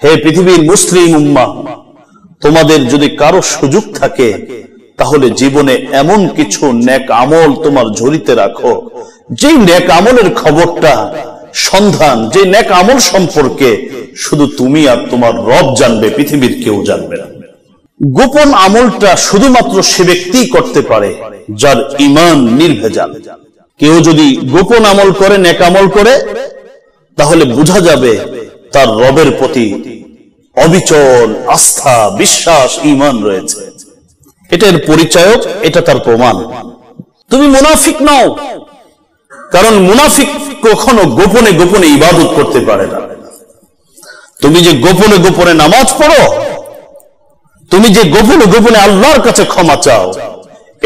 হে পৃথিবীর মুসলিম উম্মাহ, তোমাদের যদি কারো সুযোগ থাকে তাহলে জীবনে এমন কিছু নেক আমল তোমার ঝুলিতে রাখো, যে নেক আমলের খবরটা সন্ধান, যে নেক আমল সম্পর্কে শুধু তুমি আর তোমার রব জানবে, পৃথিবীর কেউ জানবে না। গোপন আমলটা শুধুমাত্র সে ব্যক্তিই করতে পারে যার ঈমান নির্ভেজাল। কেউ যদি গোপন আমল করে, নেক আমল করে, তাহলে বোঝা যাবে তার রবের প্রতি অবিচল আস্থা, বিশ্বাস, ঈমান রয়েছে। এটার পরিচয়ক, এটা তার প্রমাণ। তুমি মুনাফিক নও, কারণ মুনাফিক কখনো গোপনে গোপনে ইবাদত করতে পারে না। তুমি যে গোপনে গোপনে নামাজ পড়ো, তুমি যে গোপনে গোপনে আল্লাহর কাছে ক্ষমা চাও,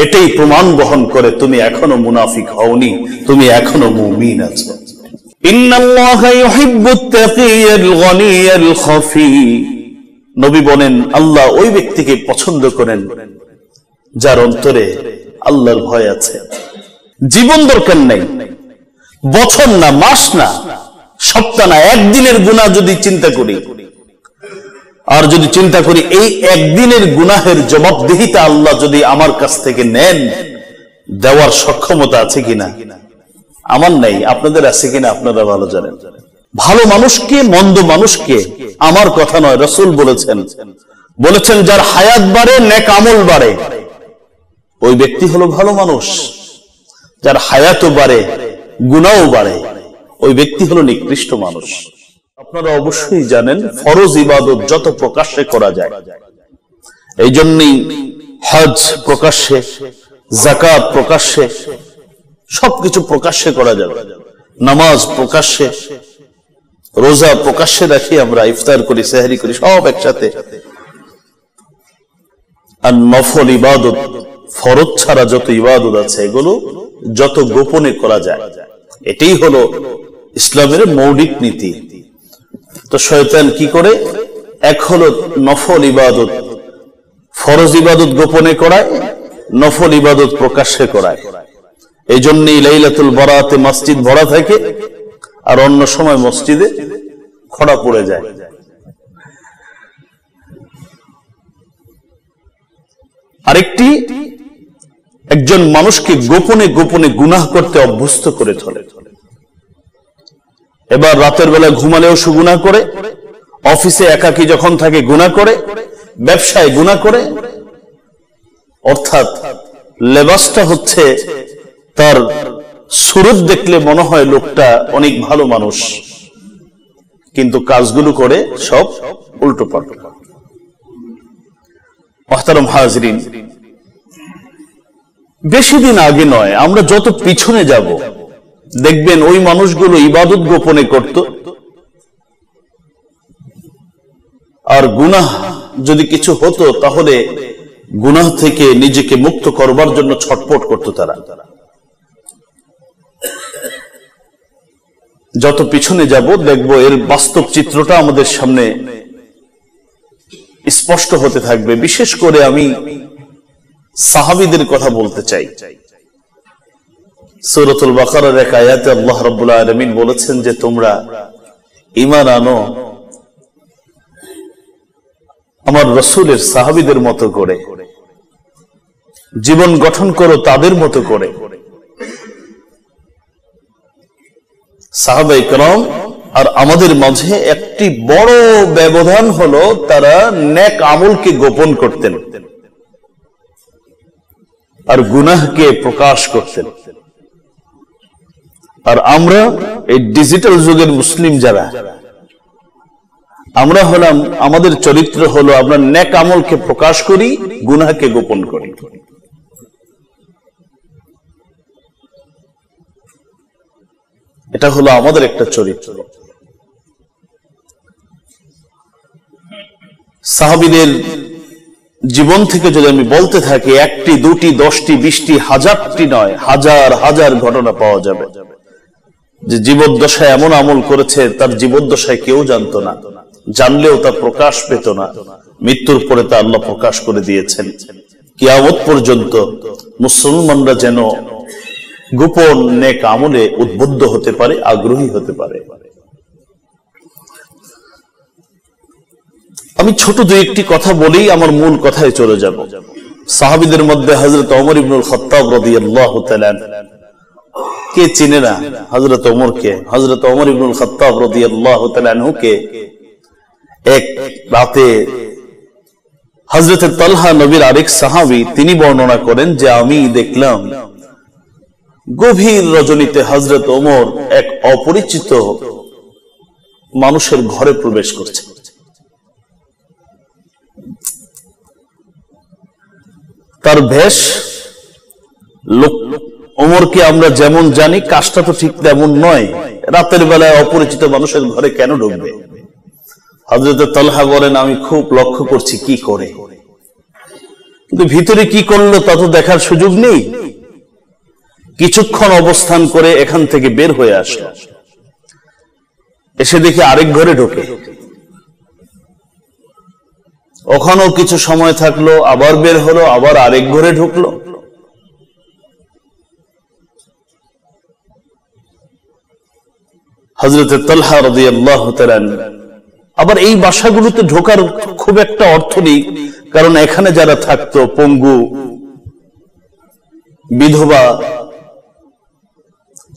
এটাই প্রমাণ বহন করে তুমি এখনো মুনাফিক হওনি, তুমি এখনো মুমিন আছো। ইন্নাল্লাহা ইউহিব্বুত তাকিয়াল গনিয়াল খাফি। নবী বলেন, আল্লাহ ওই ব্যক্তিকে পছন্দ করেন যার অন্তরে আল্লাহর ভয় আছে। জীবন দরকার নেই, বছর না, মাস না, সপ্তাহ না, একদিনের গুনাহ যদি চিন্তা করি, আর যদি চিন্তা করি এই একদিনের গুনাহের জবাবদিহিতা আল্লাহ যদি আমার কাছ থেকে নেন, দেওয়ার সক্ষমতা আছে কিনা? আমার নাই, আপনাদের আছে কিনা আপনারা ভালো জানেন। ভালো মানুষকে, মন্দ মানুষকে আমার কথা নয়, রাসূল বলেছেন যার হায়াত বাড়ে, নেক আমল বাড়ে, ওই ব্যক্তি হলো ভালো মানুষ। যার হায়াতও বাড়ে, গুনাহও বাড়ে, ওই ব্যক্তি হলো নিকৃষ্ট মানুষ। আপনারা অবশ্যই জানেন, ফরজ ইবাদত যত প্রকাশ্যে করা যায়, এই জন্যই হজ প্রকাশ্যে, যাকাত প্রকাশ্যে, সবকিছু প্রকাশ্যে করা যাবে। নামাজ প্রকাশ্যে, রোজা প্রকাশ্যে রাখি, আমরা ইফতার করি, সেহরি করি, সব একসাথে। আর নফল ইবাদত, ফরজ ছাড়া যত ইবাদত আছে, এগুলো যত গোপনে করা যায়, এটাই হলো ইসলামের মৌলিক নীতি। তো শয়তান কি করে? এক হলো নফল ইবাদত, ফরজ ইবাদত গোপনে করায়, নফল ইবাদত প্রকাশ্যে করায়। এই জন্যই লাইলাতুল বারাতে মসজিদ ভরা থাকে, আর অন্য সময় মসজিদে খড়া পড়ে যায়। আরেকটি, একজন মানুষকে গোপনে গোপনে গুনাহ করতে অভ্যস্ত করে তোলে। এবার রাতের বেলা ঘুমালেও সে গুনাহ করে, অফিসে একাকী যখন থাকে গুনাহ করে, ব্যবসায় গুনাহ করে। অর্থাৎ লেবাসটা হচ্ছে, তার সুরত দেখলে মনে হয় লোকটা অনেক ভালো মানুষ, কিন্তু কাজগুলো করে সব উল্টো পাল্টা। মুহতারাম হাজরিন, বেশি দিন আগে নয়, আমরা যত পিছনে যাব দেখবেন ওই মানুষগুলো ইবাদত গোপনে করত, আর গুনাহ যদি কিছু হতো তাহলে গুনাহ থেকে নিজেকে মুক্ত করবার জন্য ছটফট করত তারা। যত পিছনে যাব দেখব এর বাস্তব চিত্রটা আমাদের সামনে স্পষ্ট হতে থাকবে। বিশেষ করে আমি সাহাবীদের কথা বলতে চাই। সূরাতুল বাকারার এক আয়াতে আল্লাহ রাব্বুল আলামিন বলেছেন যে তোমরা ঈমান আনো আমার রাসূলের সাহাবীদের মতো করে, জীবন গঠন করো তাদের মতো করে। সাহাবায়ে কেরাম আর আমাদের মাঝে একটি বড় ব্যবধান হলো, তারা নেক আমলকে গোপন করতেন আর গুনাহকে প্রকাশ করতেন। আর আমরা এই ডিজিটাল যুগের মুসলিম যারা, আমরা হলাম, আমাদের চরিত্র হলো আমরা নেক আমলকে প্রকাশ করি, গুনাহকে গোপন করি। এটা হলো আমাদের একটা চরিত্র। সাহাবীদের জীবন থেকে যদি আমি বলতে থাকি, একটি, দুটি, 10টি, 20টি, হাজারটি নয়, হাজার হাজার ঘটনা পাওয়া যাবে যে জীবদ্দশায় এমন আমল করেছে তার জীবদ্দশায় কেউ জানতো না, জানলেও তা প্রকাশ পেত না। মৃত্যুর পরে তা আল্লাহ প্রকাশ করে দিয়েছেন। কিয়ামত পর্যন্ত মুসলমানরা যেন গোপন নেক আমলে উদ্বুদ্ধ হতে পারে, আগ্রহী হতে পারে। আমি ছোট দুই একটি কথা বলেই আমার মূল কথায় চলে যাব। সাহাবীদের মধ্যে হযরত ওমর ইবনুল খাত্তাব রাদিয়াল্লাহু তাআলা, কে চিনে না হযরত ওমরকে? হযরত ওমর ইবনুল খাত্তাব রাদিয়াল্লাহু তাআলা আনহুকে এক রাতে হযরত তালহা, নবীর আরেক সাহাবী, তিনি বর্ণনা করেন যে আমি দেখলাম গভীর রজনীতে হযরত ওমর এক অপরিচিত মানুষের ঘরে প্রবেশ করছে। তার বেশ, লোক ওমরকে আমরা যেমন জানি কাজটা তো ঠিক তেমন নয়। রাতের বেলায় অপরিচিত মানুষের ঘরে কেন ঢুকবে? হযরত তালহা বলেন আমি খুব লক্ষ্য করছি কি করে, কিন্তু ভিতরে কি করলো তা তো দেখার সুযোগ নেই। কিছুক্ষণ অবস্থান করে এখান থেকে বের হয়ে আসলো, এসে দেখি আরেক ঘরে ঢোকে। ওখানেও কিছু সময় থাকলো, আবার বের হলো, আবার আরেক ঘরে ঢুকলো। হযরত তালহা রাদিয়াল্লাহু তাআলা, আবার এই বাসাগুলোতে ঢোকার খুব একটা অর্থ নেই, কারণ এখানে যারা থাকতো পঙ্গু, বিধবা,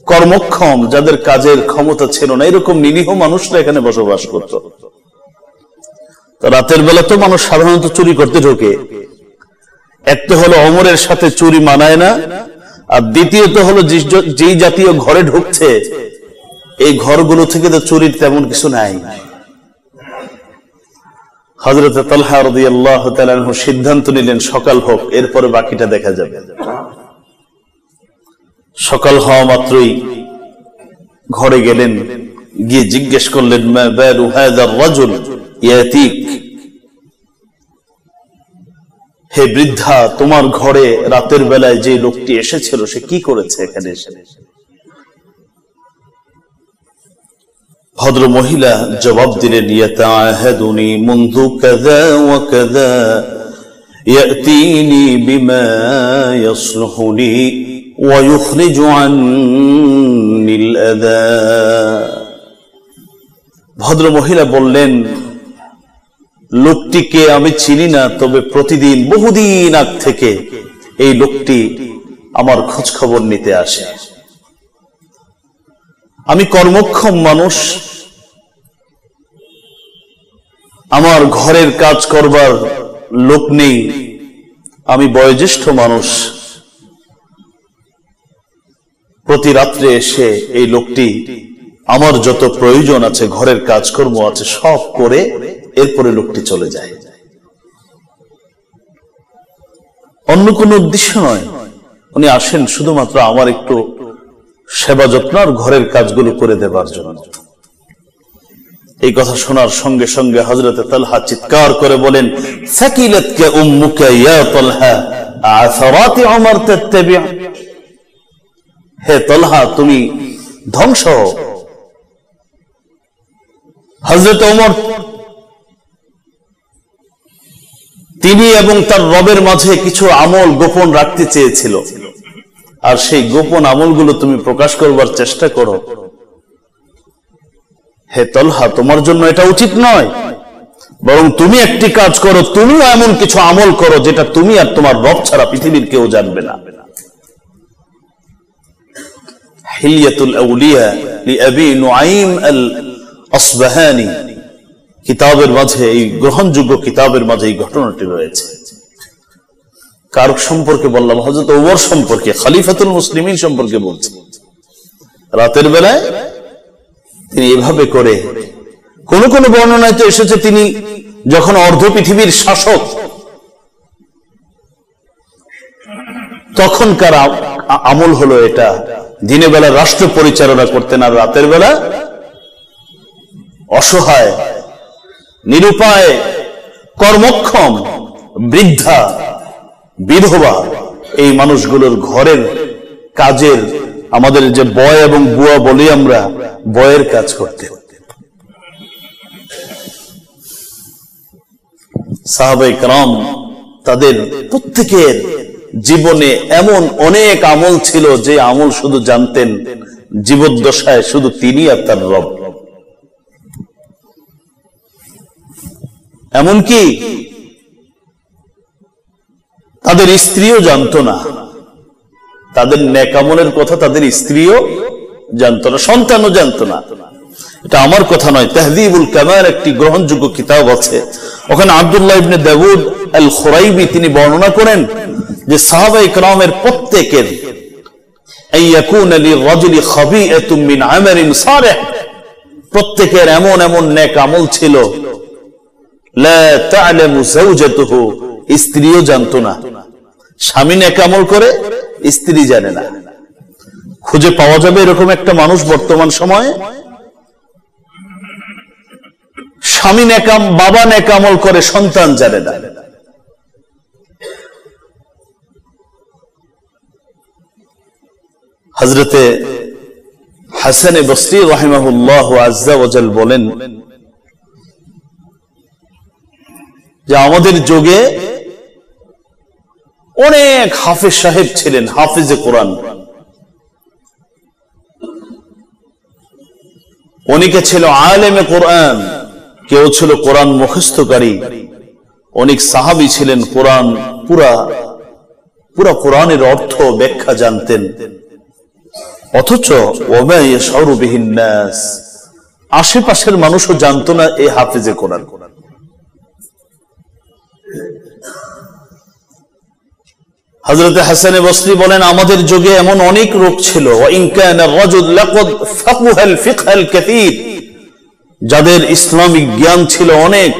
কর্মক্ষম, যাদের কাজের ক্ষমতা ছিল না, এরকম নিরীহ মানুষরা এখানে বসবাস করত। রাতের বেলা তো মানুষ সাধারণত চুরি করতে ঢোকে। এক তো হলো ওমরের সাথে চুরি মানায় না, আর দ্বিতীয়ত হলো যেই জাতীয় ঘরে ঢুকছে এই ঘরগুলো থেকে তো চুরির তেমন কিছু নাই। হযরত তালহা রাদিয়াল্লাহু তাআলা আনহু সিদ্ধান্ত নিলেন সকাল হোক, এরপরে বাকিটা দেখা যাবে। সকাল হওয়া মাত্রই ঘরে গেলেন, গিয়ে জিজ্ঞেস করলেন মা বালু হাযার রাজুল ইয়াতিক, হে বৃদ্ধা, তোমার ঘরে রাতের বেলায় যে লোকটি এসেছিল সে কি করেছে এখানে এসে? ভদ্র মহিলা জবাব দিলেন ইয়াতাআহাদুনি মুনযু কাযা ওয়া কাযা ইয়াতিনি বিমা ইয়াসলুহুনি ওয়া ইখরিজু আন্নিল আযা। ভদ্র মহিলা বললেন লোকটিকে আমি চিনি না, তবে প্রতিদিন বহুদিন আগ থেকে এই লোকটি আমার খোঁজ খবর নিতে আসে। আমি কর্মক্ষম মানুষ, আমার ঘরের কাজ করবার লোক নেই, আমি বয়োজ্যেষ্ঠ মানুষ। প্রতি রাত্রে এসে এই লোকটি আমার যত প্রয়োজন আছে, ঘরের কাজকর্ম আছে, সব করে এরপরে লোকটি চলে যায়। অন্য কোনো উদ্দেশ্য নয়, উনি আসেন শুধুমাত্র আমার একটু সেবা যত্ন আর ঘরের কাজগুলো করে দেবার জন্য। এই কথা শোনার সঙ্গে সঙ্গে হযরত তালহা চিৎকার করে বলেন সাকিলাতকা উম্মুকা ইয়া তালহা আসারাতি উমর তাত্তাবি', হে তালহা তুমি ধ্বংস। হযরত ওমর তিনি এবং তার রবের মাঝে কিছু আমল গোপন রাখতে চেয়েছিল, আর সেই গোপন আমলগুলো তুমি প্রকাশ করবার চেষ্টা করো। হে তালহা, তোমার জন্য এটা উচিত নয়, বরং তুমি একটি কাজ করো, তুমিও এমন কিছু আমল করো যেটা তুমি আর তোমার রব ছাড়া পৃথিবীর কেউ জানবে না। হিলিয়াতুল আউলিয়া লিআবি নুআইম আল আসবাহানি কিতাবের মাঝে, এই গ্রহণযোগ্য কিতাবের মাঝে এই ঘটনাটি রয়েছে। কার সম্পর্কে বললাম? হযরত ওমর সম্পর্কে, খলিফাতুল মুসলিমিন সম্পর্কে বলছি। রাতের বেলায় তিনি এভাবে করে, কোন কোন বর্ণনায় তো এসেছে তিনি যখন অর্ধ পৃথিবীর শাসক, তখনকার আমল হলো এটা। দিনের বেলা রাষ্ট্র পরিচালনা করতেন, আর রাতের বেলা অসহায়, নিরুপায়, কর্মক্ষম, বৃদ্ধা, বিধবা এই মানুষগুলোর ঘরের কাজের, আমাদের যে বয় এবং বুয়া বলি আমরা, বয়ের কাজ করতে। সাহাবায়ে কেরাম তাদের প্রত্যেকের জীবনে এমন অনেক আমল ছিল যে আমল শুধু জানতেন জীবদ্দশায় শুধু তিনি আর তার রব। এমনকি তাদের স্ত্রীও জানতো না, তাদের নেক আমলের কথা তাদের স্ত্রীও জানতো না, সন্তানও জানতো না। এটা আমার কথা নয়, তাহযীবুল কামাল একটি গ্রহণযোগ্য কিতাব আছে, ওখানে আব্দুল্লাহ ইবনে দাউদ আল খুরাইবি তিনি বর্ণনা করেন যে সাহাবায়ে কেরামের প্রত্যেকের আইয়াকুনা লিরাজুলি খাবিআতুম মিন আমালিন সালিহ, প্রত্যেকের এমন এমন নেক আমল ছিল লা তা'লামু যাওজাতুহু, স্ত্রীও জানতো না। স্বামী নেক আমল করে, স্ত্রী জানে না। খুঁজে পাওয়া যাবে এরকম একটা মানুষ বর্তমান সময়ে? স্বামী নেকাম, বাবা নেক আমল করে, সন্তান জানে না। হযরতে হাসান বসরি রাহিমাহুল্লাহ আযজা ওয়া জাল বলেন যে আমাদের যুগে অনেক হাফেজ সাহেব ছিলেন, হাফেজে কোরআন। অনেকে ছিল আলেমে কোরআন, কেউ ছিল কোরআন মুখস্থকারী। অনেক সাহাবী ছিলেন কোরআন পুরা কোরআনের অর্থ ব্যাখ্যা জানতেন। অথচ ওয়া ইয়াশউরু বিহিন নাস, আশেপাশের মানুষও জানতো না এই হাফেজে কোরআন। হযরত হাসান বসরি বলেন আমাদের যুগে এমন অনেক লোক ছিল, ওয়া ইন কানা রাজুল লাকাদ ফাকহাল ফিকহাল কাসীর, যাদের ইসলামিক জ্ঞান ছিল অনেক,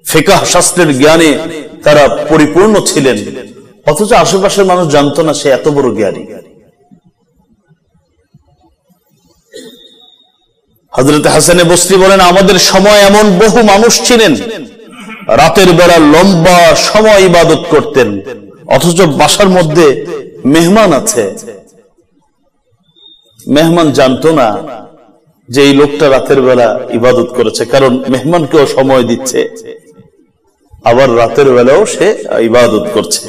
ফিকহ শাস্ত্রের জ্ঞানে তারা পরিপূর্ণ ছিলেন, অথচ আশেপাশের মানুষ জানতো না সে এত বড় জ্ঞানী। হযরত হাসান বসরি বলেন আমাদের সময় এমন বহু মানুষ ছিলেন রাতের বেলা লম্বা সময় ইবাদত করতেন, অথচ বাসার মধ্যে মেহমান আছে, মেহমান জানতো না যে এই লোকটা রাতের বেলা ইবাদত করেছে, কারণ মেহমানকেও সময় দিচ্ছে, আবার রাতের বেলাও সে ইবাদত করছে।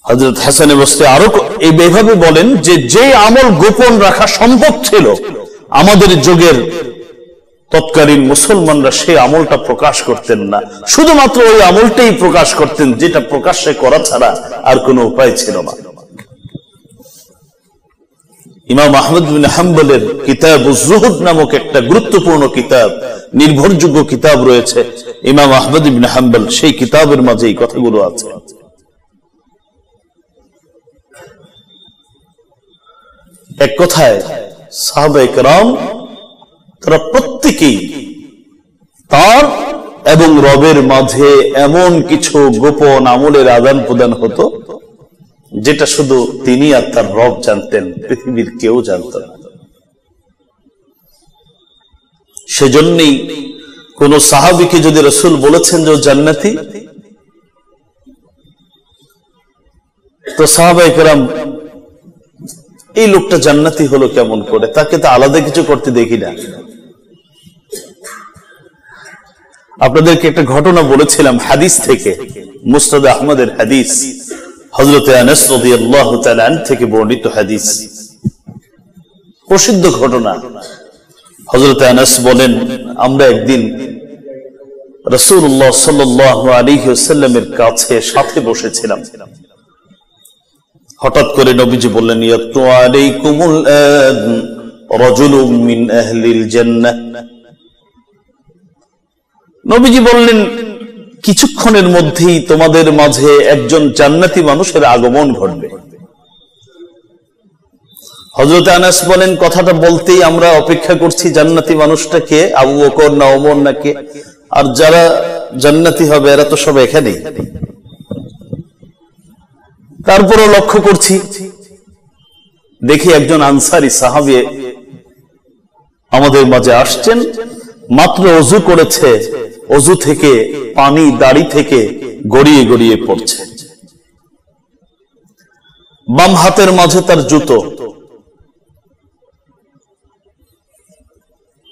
হযরত হাসান বসরি আরো এইভাবে বলেন যে যে আমল গোপন রাখা সম্ভব ছিল আমাদের যুগের তৎকালীন মুসলমানরা সেই আমলটা প্রকাশ করতেন না, শুধুমাত্র ওই আমলটাই প্রকাশ করতেন যেটা প্রকাশ্যে করা ছাড়া আর কোনো উপায় ছিল না। ইমাম আহমদ বিন হাম্বলের কিতাবুজ যুহুদ নামক একটা গুরুত্বপূর্ণ কিতাব, নির্ভরযোগ্য কিতাব রয়েছে ইমাম আহমদ বিন হাম্বল, সেই কিতাবের মাঝে এই কথাগুলো আছে। এক কথায় সাহাবায়ে কেরাম তারা প্রত্যেকেই তার এবং রবের মাঝে এমন কিছু গোপন আমলের আদান প্রদান হতো যেটা শুধু তিনি আর তার রব জানতেন, পৃথিবীর কেউ জানত না। সেজন্যই কোন সাহাবীকে যদি রাসূল বলেছেন যে ও জান্নাতি, তো সাহাবায়ে কেরাম এই লোকটা জান্নাতি হলো কেমন করে, তাকে তো আলাদা কিছু করতে দেখি না। আপনাদেরকে একটা ঘটনা বলেছিলাম হাদিস থেকে, মুসনাদ আহমদের হাদিস, হযরত আনাস রাদিয়াল্লাহু তাআলা আনহু থেকে বর্ণিত হাদিস, প্রসিদ্ধ ঘটনা। হযরত আনাস বলেন আমরা একদিন রাসূলুল্লাহ সাল্লাল্লাহু আলাইহি ওয়াসাল্লামের কাছে সাথে বসেছিলাম। হঠাৎ করে নবীজি বললেন ইয়াতু আলাইকুমুল আন রাজুলুম মিন আহলিল জান্নাহ। নবীজি বললেন কিছুক্ষণের মধ্যেই তোমাদের মাঝে একজন জান্নাতি মানুষের আগমন ঘটবে। হযরত আনাস বলেন কথাটা বলতেই আমরা অপেক্ষা করছি জান্নাতি মানুষটাকে, আবু বকর না ওমর নাকি, আর যারা জান্নাতি হবে এরা তো সব এখানেই। তারপরও লক্ষ্য করছি, দেখি একজন আনসারী সাহাবী আমাদের মাঝে আসছেন, মাত্র ওযু করেছে, ওযু থেকে পানি দাড়ি থেকে গড়িয়ে গড়িয়ে পড়ছে, বাম হাতের মাঝে তার জুতো।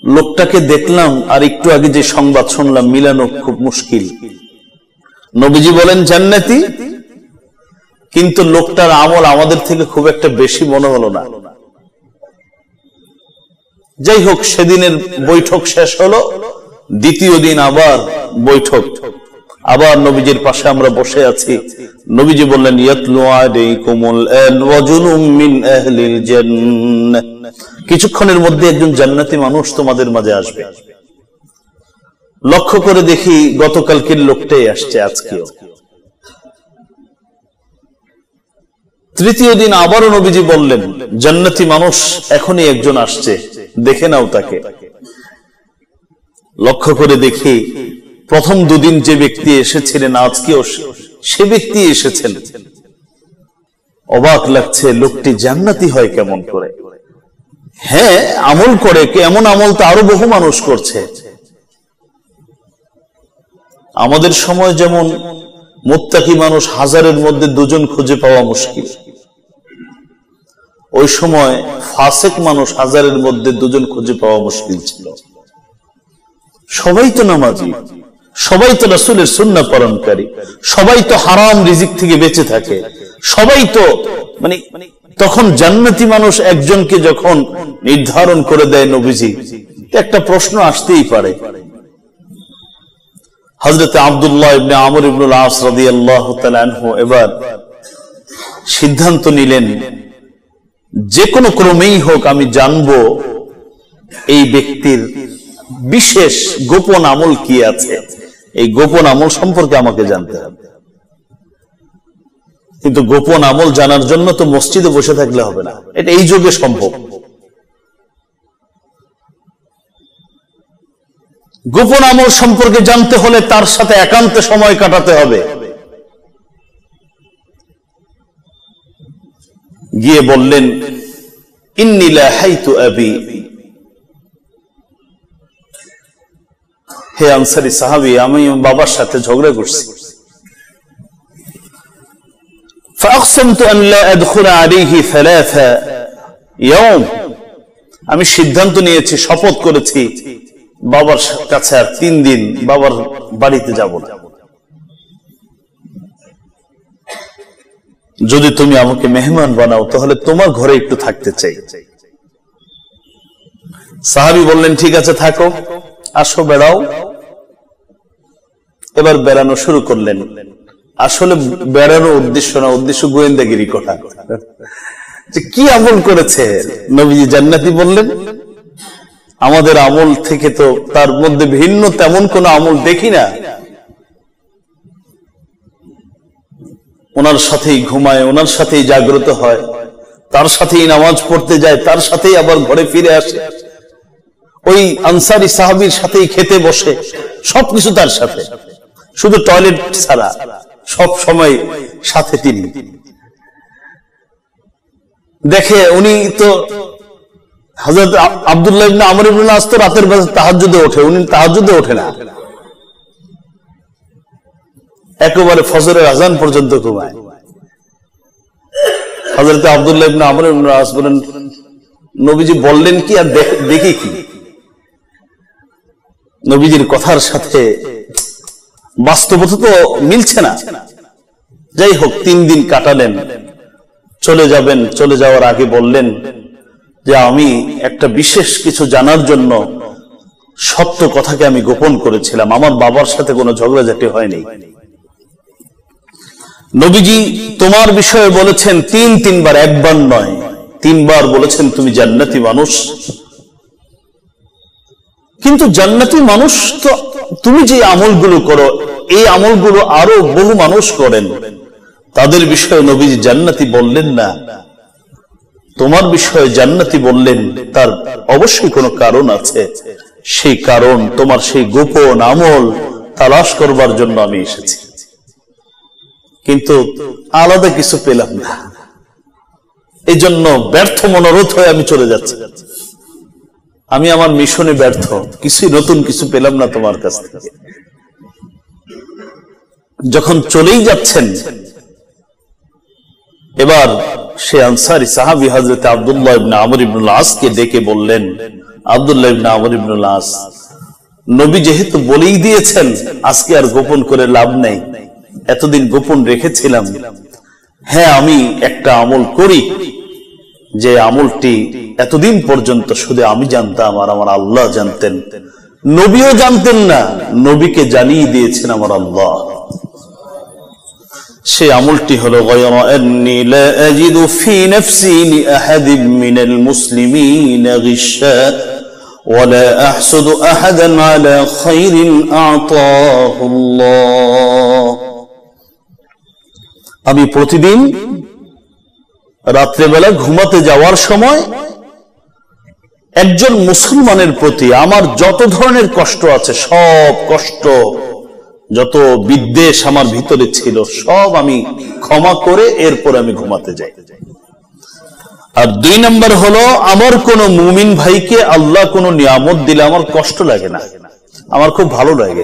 লোকটাকে দেখলাম আর একটু আগে যে সংবাদ শুনলাম মিলানো খুব মুশকিল। নবীজি বলেন জান্নাতি, কিন্তু লোকটার আমল আমাদের থেকে খুব একটা বেশি মনে হলো না। যাই হোক, সেদিনের বৈঠক শেষ হলো, দ্বিতীয় দিন আবার বৈঠক, আবার নবীজির পাশে আমরা বসে আছি। নবীজি বললেন, ইয়াতলু আলাইকুমুল আন রাজুলুম মিন আহলিল জান্নাহ, কিছুক্ষণের মধ্যে একজন জান্নাতি মানুষ তোমাদের মাঝে আসবে। লক্ষ্য করে দেখি গতকালকের লোকটাই আসছে আজকেও। তৃতীয় দিন আবারও নবীজি বললেন, জান্নাতি মানুষ এখনই একজন আসছে, দেখে নাও তাকে। লক্ষ্য করে দেখি প্রথম দুদিন যে ব্যক্তি এসেছিলেন আজকেও সে ব্যক্তি এসেছেন। অবাক লাগছে, লোকটি জান্নাতি হয় কেমন করে? হ্যাঁ, আমল করে, এমন আমল তো আরো বহু মানুষ করছে। আমাদের সময় যেমন মুত্তাকি মানুষ হাজারের মধ্যে দুজন খুঁজে পাওয়া মুশকিল, ওই সময় ফাসেক মানুষ হাজারের মধ্যে দুজন খুঁজে পাওয়া মুশকিল ছিল। সবাই তো নামাজি, সবাই তো রাসূলের সুন্নাহ পালনকারী, সবাই তো হারাম রিজিক থেকে বেঁচে থাকে, সবাই তো মানে তখন জান্নাতি মানুষ একজনকে যখন নির্ধারণ করে দেয় নবীজি, একটা প্রশ্ন আসতেই পারে। হযরত আব্দুল্লাহ ইবনে আমর ইবনুল আস রাদিয়াল্লাহু তাআলা আনহু এবার সিদ্ধান্ত নিলেন, যে কোনো ক্রমেই হোক আমি জানবো এই ব্যক্তির বিশেষ গোপন আমল কি আছে, এই গোপন আমল সম্পর্কে আমাকে জানতে হবে। কিন্তু গোপন আমল জানার জন্য তো মসজিদে বসে থাকলে হবে না, এটা এই যুগে সম্ভব। গোপন আমল সম্পর্কে জানতে হলে তার সাথে একান্তে সময় কাটাতে হবে। গিয়ে বললেন, ইন্নী লাহাইতু আবি, হে আনসারী সাহাবী, আমি বাবার সাথে ঝগড়া করছি। فأقسمت أن لا أدخل عليه 3 يوم, আমি সিদ্ধান্ত নিয়েছি, শপথ করেছি বাবার কাছে আর 3 দিন বাবার বাড়িতে যাব না। যদি তুমি আমাকে মেহমান বানাও তাহলে তোমার ঘরে একটু থাকতে চাই। সাহাবী বললেন, ঠিক আছে থাকো, আসো বেড়াও। এবার বেড়ানো শুরু করলেন। আসলে বেড়ানোর উদ্দেশ্য না, উদ্দেশ্য গোয়েন্দাগিরি করা। যে কি আমল করেছে নবীজি জান্নাতি বললেন, আমাদের আমল থেকে তো তার মধ্যে ভিন্ন তেমন কোন আমল দেখি না। ওনার সাথেই ঘুমায়, ওনার সাথেই জাগ্রত হয়, তার সাথেই নামাজ পড়তে যায়, তার সাথেই আবার ঘরে ফিরে আসে, ওই আনসারী সাহাবীর সাথেই খেতে বসে, সবকিছু তার সাথে, শুধু টয়লেট ছাড়া সব সময় সাথে তিনি। দেখে উনি তো হযরত আব্দুল্লাহ ইবনে আমর ইবনে আস তো রাতের বেলা তাহাজ্জুদে ওঠে, উনি তাহাজ্জুদে ওঠে না, একেবারে ফজরের আযান পর্যন্ত ঘুমায়। হযরত আব্দুল্লাহ ইবনে আমর ইবনে আস বলেন, নবীজি বললেন কি আর দেখি কি? নবীজির কথার সাথে বাস্তবতা তো মিলছে না। যাই হোক, 3 দিন কাটালেন, চলে যাবেন। চলে যাওয়ার আগে বললেন যে আমি একটা বিশেষ কিছু জানার জন্য সত্য কথাকে আমি গোপন করেছিলাম, আমার বাবার সাথে কোনো ঝগড়াঝাটি হয়নি। নবীজি তোমার বিষয়ে বলেছেন 3 বার, একবার নয় 3 বার বলেছেন তুমি জান্নাতি মানুষ। কিন্তু জান্নাতি মানুষ তো তুমি যে আমলগুলো করো, এই আমলগুলো আরো বহু মানুষ করেন, তাদের বিষয়ে নবীজি জান্নাতি বললেন না, তোমার বিষয়ে জান্নাতি বললেন। তার অবশ্যই কোনো কারণ আছে, সেই কারণ তোমার সেই গোপন আমল তালাশ করবার জন্য আমি এসেছি, কিন্তু আলাদা কিছু পেলাম না, এই জন্য ব্যর্থ মনোরথ হয়ে আমি চলে যাচ্ছি। আমি আমার মিশনে ব্যর্থ, কিছুই নতুন কিছু পেলাম না তোমার কাছ থেকে। যখন চলেই যাচ্ছেন, এবার সে আনসারী সাহাবী হযরত আব্দুল্লাহ ইবনে আমর ইবনুল আসকে ডেকে বললেন, আব্দুল্লাহ ইবনে আমর ইবনুল আস, নবী যেহেতু বলেই দিয়েছেন আজকে আর গোপন করে লাভ নেই, এতদিন গোপন রেখেছিলাম। হ্যাঁ, আমি একটা আমল করি, যে আমলটি এতদিন পর্যন্ত শুধু আমি জানতাম আর আমার আল্লাহ জানতেন। নবীও জানতেন না, নবীকে জানিয়ে দিয়েছেন আমার আল্লাহ। সে আমলটি হলো গায়রা আন্নী লা আজিদু ফি নাফসি লিআহাদিন মিনাল মুসলিমিন গিশা ওয়ালা আহসুদু আহাদান আলা খায়রিন আ'তাহুল্লাহ। আমি প্রতিদিন রাত্রেবেলা ঘুমাতে যাওয়ার সময় একজন মুসলমানের প্রতি আমার যত ধরনের কষ্ট আছে, সব কষ্ট, যত বিদ্বেষ আমার ভিতরে ছিল, সব আমি ক্ষমা করে এরপর আমি ঘুমাতে যাই। আর 2 নম্বর হলো, আমার কোন মুমিন ভাইকে আল্লাহ কোন নিয়ামত দিলে আমার কষ্ট লাগে না, আমার খুব ভালো লাগে।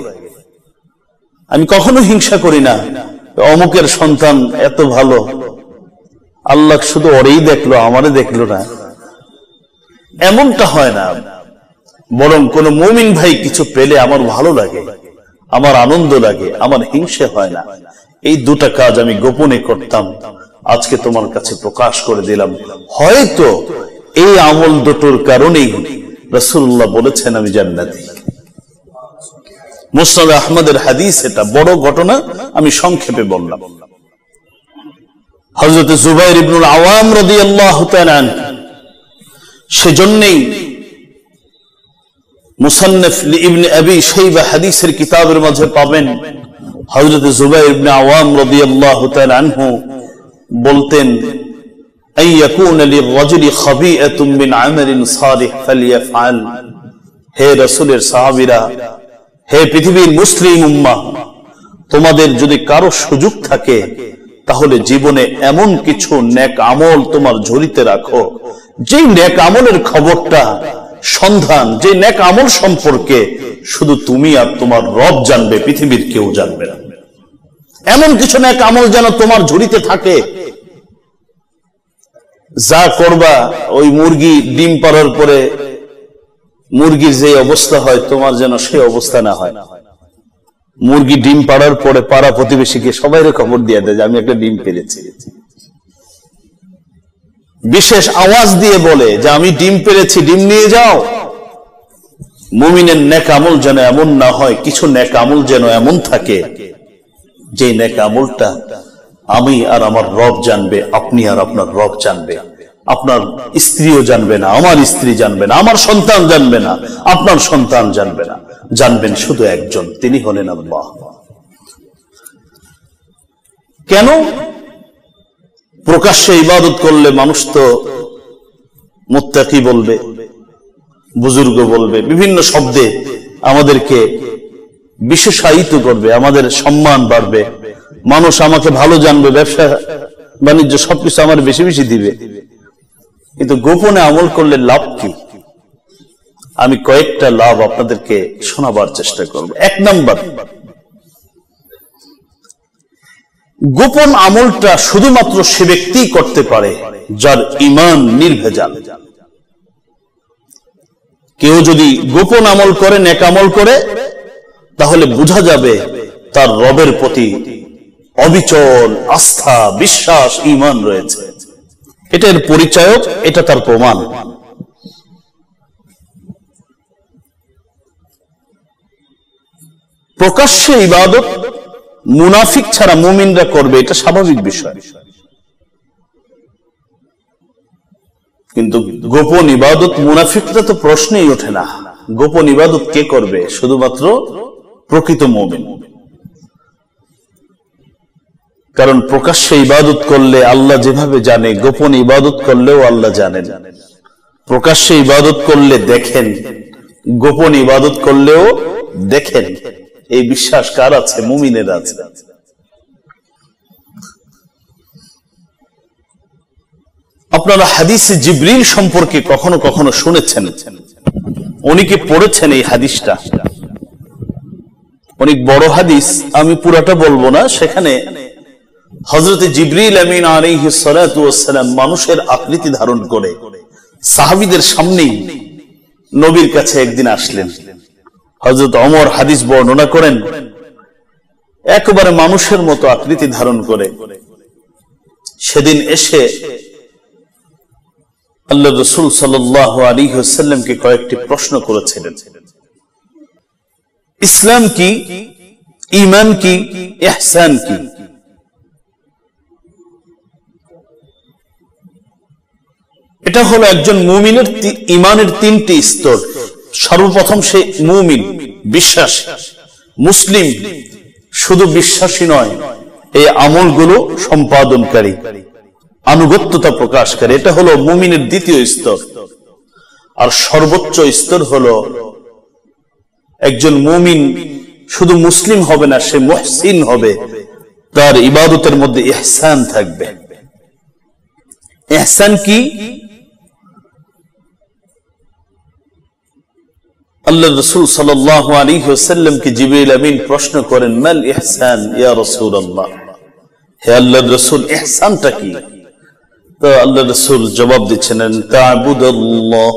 আমি কখনো হিংসা করি না, অমুকের সন্তান এত ভালো, আল্লাহ শুধু ওরেই দেখলো, আমারে দেখলো না, এমনটা হয় না। বরং কোন মুমিন ভাই কিছু পেলে আমার ভালো লাগে, আমার আনন্দ লাগে, আমার হিংসে হয় না। এই 2টা কাজ আমি গোপনে করতাম, আজকে তোমার কাছে প্রকাশ করে দিলাম। হয়তো এই আমল দুটোর কারণেই রাসূলুল্লাহ বলেছেন আমি জান্নাতি। মুসনাদ আহমদের হাদিস, এটা বড় ঘটনা, আমি সংক্ষেপে বললাম। হযরত জুবাইর ইবনুল আওয়াম রাদিয়াল্লাহু তাআলা আনহু, সেজন্যই মুসান্নিফ ইবনে আবি শাইবা হাদিসের কিতাবের মাঝে পাবেন, হযরত জুবাইর ইবনে আওয়াম রাদিয়াল্লাহু তাআলা আনহু বলতেন, আইয়াকুনা লির-রাজুলি খাবিআতুন মিন আমালিন সালিহ ফালইয়াফআল। হে রাসূলের সাহাবীরা, হে পৃথিবীর মুসলিম উম্মাহ, তোমাদের যদি কারো সুযোগ থাকে তাহলে জীবনে এমন কিছু নেক আমল তোমার ঝুলিতে রাখো, যে নেক আমলের খবরটা, সন্ধান, যে নেক আমল সম্পর্কে শুধু তুমি আর তোমার রব জানবে, পৃথিবীর কেউ জানবে না। এমন কিছু নেক আমল যেন তোমার ঝুলিতে থাকে, যা করবা ওই মুরগি ডিম পাড়ার পরে মুরগির যে অবস্থা হয় তোমার যেন সেই অবস্থা না হয়। মুরগি ডিম পাড়ার পরে পাড়া প্রতিবেশীকে সবাই খবর দিয়ে দেয় যে আমি একটা ডিম পেরেছি, বিশেষ আওয়াজ দিয়ে বলে যে আমি ডিম পেরেছি, ডিম নিয়ে যাও। মুমিনের নেক আমল যেন এমন না হয়, কিছু নেক আমল যেন এমন থাকে যে নেক আমলটা আমি আর আমার রব জানবে, আপনি আর আপনার রব জানবে, আপনার স্ত্রীও জানবে না, আমার স্ত্রী জানবে না, আমার সন্তান জানবে না, আপনার সন্তান জানবে না, জানবেন শুধু একজন, তিনি হলেন আল্লাহ। কেন? প্রকাশ্যে ইবাদত করলে মানুষ তো মুত্তাকি বলবে, বুজুর্গ বলবে, বিভিন্ন শব্দে আমাদেরকে বিশেষায়িত করবে, আমাদের সম্মান বাড়বে, মানুষ আমাকে ভালো জানবে, ব্যবসা বাণিজ্য সবকিছু আমার বেশি বেশি দিবে। কিন্তু গোপনে আমল করলে লাভ কি? আমি কয়েকটা লাভ আপনাদেরকে শোনাবার চেষ্টা করব। 1 নাম্বার, গোপন আমলটা শুধুমাত্র সে ব্যক্তিই করতে পারে যার ঈমান নির্ভেজাল। কেউ যদি গোপন আমল করে, নেক আমল করে, তাহলে বোঝা যাবে তার রবের প্রতি অবিচল আস্থা, বিশ্বাস, ঈমান রয়েছে। এটার পরিচয়ক, এটা তার প্রমাণ। প্রকাশ্যে ইবাদত মুনাফিক ছাড়া মুমিনরা করবে, এটা স্বাভাবিক বিষয়। কিন্তু গোপন ইবাদত মুনাফিকরা তো প্রশ্নই ওঠে না। গোপন ইবাদত কে করবে? শুধুমাত্র প্রকৃত মুমিন। কারণ প্রকাশ্যে ইবাদত করলে আল্লাহ যেভাবে জানে, গোপন ইবাদত করলেও আল্লাহ জানেন। প্রকাশ্যে ইবাদত করলে দেখেন, গোপন ইবাদত করলেও দেখেন। এই বিশ্বাস কার আছে? মুমিনের আছে। আপনারা হাদিসে জিবরিল সম্পর্কে কখনো কখনো শুনেছেন, অনেকে পড়েছেন এই হাদিসটা। অনেক বড় হাদিস, আমি পুরাটা বলবো না। সেখানে হযরত জিবরিল আমিন আলাইহিস সালাতু ওয়াস সালাম মানুষের আকৃতি ধারণ করে সাহাবীদের সামনেই নবীর কাছে একদিন আসলেন। হযরত ওমর হাদিস বর্ণনা করেন, একেবারে মানুষের মতো আকৃতি ধারণ করে সেদিন এসে আল্লাহ রাসূল সাল্লাল্লাহু আলাইহি ওয়াসাল্লামকে কয়েকটি প্রশ্ন করেছিলেন। ইসলাম কি, ঈমান কি, ইহসান কি? এটা হলো একজন মুমিনের ঈমানের তিনটি স্তর। সর্বপ্রথম সে মুমিন, বিশ্বাস, মুসলিম, শুধু বিশ্বাসী নয়, এই আমলগুলো সম্পাদনকারী, আনুগত্যতা প্রকাশকারী। এটা হলো মুমিনের দ্বিতীয় স্তর। আর সর্বোচ্চ স্তর হলো একজন মুমিন শুধু মুসলিম হবে না, সে মুহসিন হবে, তার ইবাদতের মধ্যে ইহসান থাকবে। ইহসান কি? আল্লাহ রাসূল সাল্লাল্লাহু আলাইহি ওয়াসাল্লামকে জিবরিল আমিন প্রশ্ন করেন, মাল ইহসান ইয়া রাসূলুল্লাহ, হে আল্লাহর রাসূল, ইহসানটা কি? তো আল্লাহ রাসূল জবাব দিচ্ছেন, তা'বুদাল্লাহ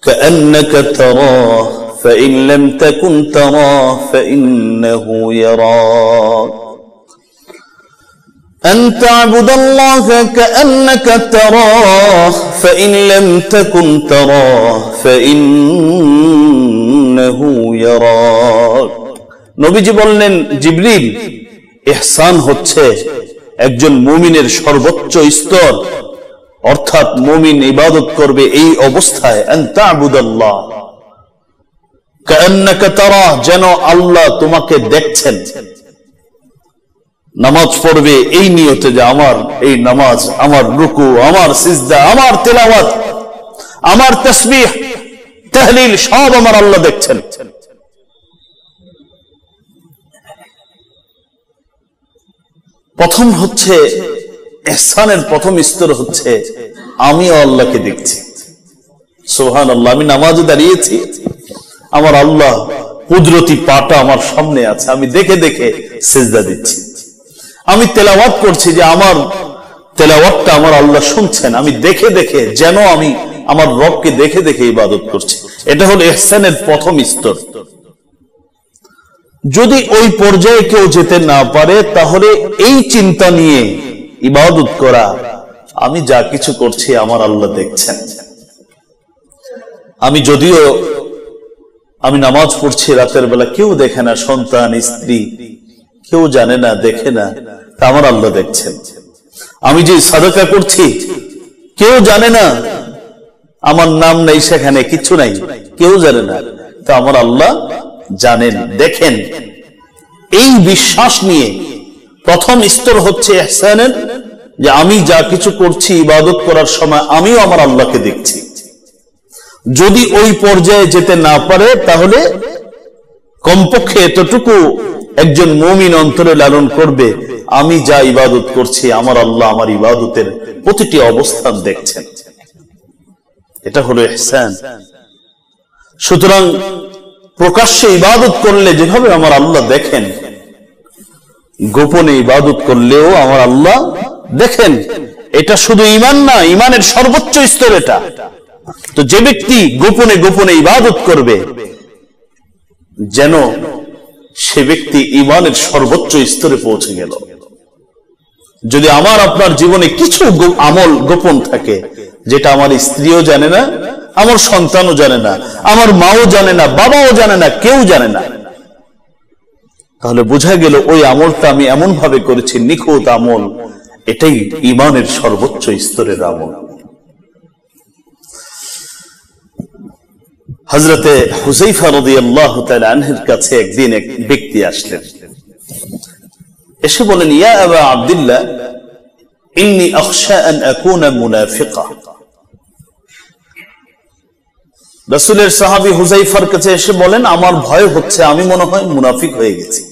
কাআন্নাকা তারাহ فإن لم تكن تراه فإنه يراك أن تعبد الله كأنك تراه فإن لم تكن تراه فإنه يراك। নবীজি বললেন, জিবরিল, ইহসান হচ্ছে একজন মুমিনের সর্বোচ্চ স্তর, অর্থাৎ মুমিন ইবাদত করবে এই অবস্থায়, আন তা'বুদাল্লাহ কাআন্নাকা তারাহ, যেন আল্লাহ তোমাকে দেখছেন। নামাজ পড়বে এই নিয়তে যে আমার এই নামাজ, আমার রুকু, আমার সিজদা, আমার তেলাওয়াত, আমার তাসবিহ, তাহলিল সব আমার আল্লাহ দেখছেন। প্রথম হচ্ছে ইহসানের প্রথম স্তর হচ্ছে আমিও আল্লাহকে দেখছি। সুবহানাল্লাহ, আমি নামাজে দাঁড়িয়েছি, আমার আল্লাহ কুদরতি পাটা আমার সামনে আছে, আমি দেখে দেখে সিজদা দিচ্ছি। আমি তেলাওয়াত করছি যে আমার তেলাওয়াতটা আমার আল্লাহ শুনছেন, আমি দেখে দেখে, যেন আমি আমার রবকে দেখে দেখে ইবাদত করছি। এটা হলো ইহসানের প্রথম স্তর। যদি ওই পর্যায়ে কেউ যেতে না পারে, তাহলে এই চিন্তা নিয়ে ইবাদত করা, আমি যা কিছু করছি আমার আল্লাহ দেখছেন। আমি নামাজ পড়ছি রাতের বেলা, কেউ দেখে না, সন্তান, স্ত্রী কেউ জানে না, দেখে না, তা আমার আল্লাহ দেখছেন। আমি যে সাদাকা করছি কেউ জানে না, আমার নাম নেই সেখানে, কিছু নাই, কেউ জানে না, তা আমার আল্লাহ জানেন, দেখেন। এই বিশ্বাস নিয়ে প্রথম স্তর হচ্ছে ইহসানের, যে আমি যা কিছু করছি ইবাদত করার সময় আমিও আমার আল্লাহকে দেখছি। যদি ওই পর্যায়ে যেতে না পারে, তাহলে কমপক্ষে এতটুকু একজন মুমিন অন্তরে লালন করবে, আমি যা ইবাদত করছি আমার আল্লাহ আমার ইবাদতের প্রতিটি অবস্থান দেখছেন। এটা হলো ইহসান। সুতরাং প্রকাশ্যে ইবাদত করলে যেভাবে আমার আল্লাহ দেখেন, গোপনে ইবাদত করলেও আমার আল্লাহ দেখেন। এটা শুধু ঈমান না, ঈমানের সর্বোচ্চ স্তর এটা। তো যে ব্যক্তি গোপনে গোপনে ইবাদত করবে, যেন সে ব্যক্তি ঈমানের সর্বোচ্চ স্তরে পৌঁছে গেল। যদি আমার আপনার জীবনে কিছু আমল গোপন থাকে, যেটা আমার স্ত্রীও জানে না, আমার সন্তানও জানে না, আমার মাও জানে না, বাবাও জানে না, কেউ জানে না, তাহলে বোঝা গেল ওই আমলটা আমি এমন ভাবে করেছি, নিখুঁত আমল। এটাই ঈমানের সর্বোচ্চ স্তরের আমল। হযরতে হুযায়ফা রাদিয়াল্লাহু তাআলা আনহুর কাছে একদিন এক ব্যক্তি আসলেন, এসে বলেন, ইয়া আবা আব্দুল্লাহ, ইন্নী আখশা আন আকুনা মুনাফিকা। রাসূলের সাহাবী হুযায়ফার কাছে এসে বলেন, আমার ভয় হচ্ছে, আমি মনে হয় মুনাফিক হয়ে গেছি।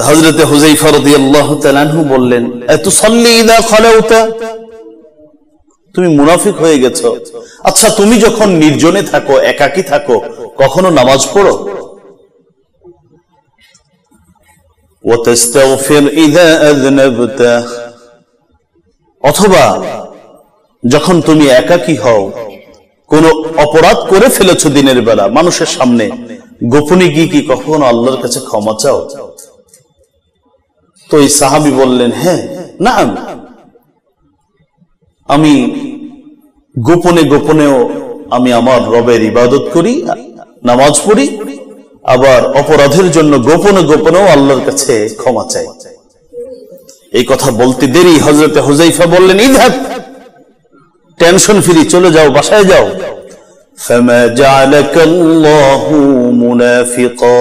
হযরতে হুযায়ফা রাদিয়াল্লাহু তাআলা আনহু বললেন, আতুসাল্লি ইযা খালাউতা, তুমি মুনাফিক হয়ে গেছো? আচ্ছা, তুমি যখন নির্জনে থাকো, একাকী থাকো, কখনো নামাজ পড়ো? ওয়াতাস্তাগফির ইযা আযনাবতা, অথবা যখন তুমি একাকী হও, কোন অপরাধ করে ফেলেছো দিনের বেলা মানুষের সামনে, গোপনে গিয়ে কি কখনো আল্লাহর কাছে ক্ষমা চাও? তো এই সাহাবী বললেন, হ্যাঁ, না, আমি গোপনে গোপনেও আমি আমার রবের ইবাদত করি, নামাজ পড়ি, আবার অপরাধের জন্য গোপনে গোপনেও আল্লাহর কাছে ক্ষমা চাই। এই কথা বলতে দেরি হযরতে হুযায়ফা বললেন, ইযহাব, টেনশন ফ্রি, চলে যাও, বাসায় যাও। ফামা জাআলাকাল্লাহু মুনাফিকা,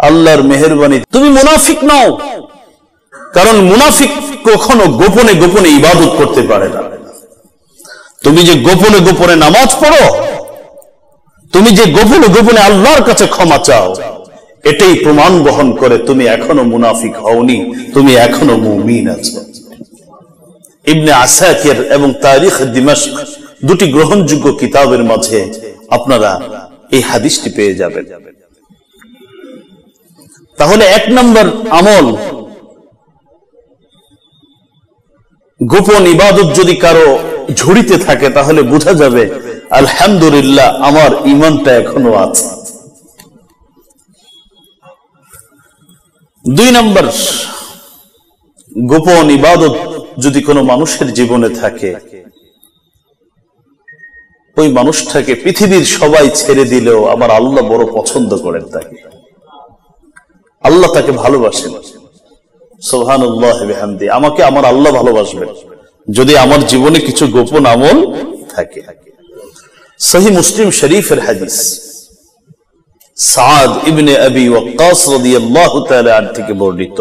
আল্লাহর মেহেরবানি তুমি মুনাফিক নও, কারণ মুনাফিক কখনো গোপনে গোপনে ইবাদত করতে পারে না। তুমি যে গোপনে গোপনে নামাজ পড়ো, তুমি যে গোপনে গোপনে আল্লাহর কাছে ক্ষমা চাও, এটাই প্রমাণ বহন করে তুমি এখনো মুনাফিক হওনি, তুমি এখনো মুমিন আছো। ইবনে আসাকির এবং তারিখ দিমাশক দুটি গ্রহণযোগ্য কিতাবের মাঝে আপনারা এই হাদিসটি পেয়ে যাবেন। তাহলে এক নম্বর আমল, গোপন ইবাদত যদি কারো ঝুড়িতে থাকে তাহলে বোঝা যাবে আলহামদুলিল্লাহ আমার ঈমানটা এখনো আছে। দুই নম্বর, গোপন ইবাদত যদি কোনো মানুষের জীবনে থাকে, ওই মানুষটাকে পৃথিবীর সবাই ছেড়ে দিলেও আমার আল্লাহ বড় পছন্দ করেন তাকে, আল্লাহ তাকে ভালোবাসেন। সুবহানাল্লাহ বিহামদি, আমাকে আমার আল্লাহ ভালোবাসবেন যদি আমার জীবনে কিছু গোপন আমল থাকে। সহিহ মুসলিম শরীফের হাদিস, সাদ ইবনে আবি ওয়াক্কাস রাদিয়াল্লাহু তাআলা আনহু থেকে বর্ণিত,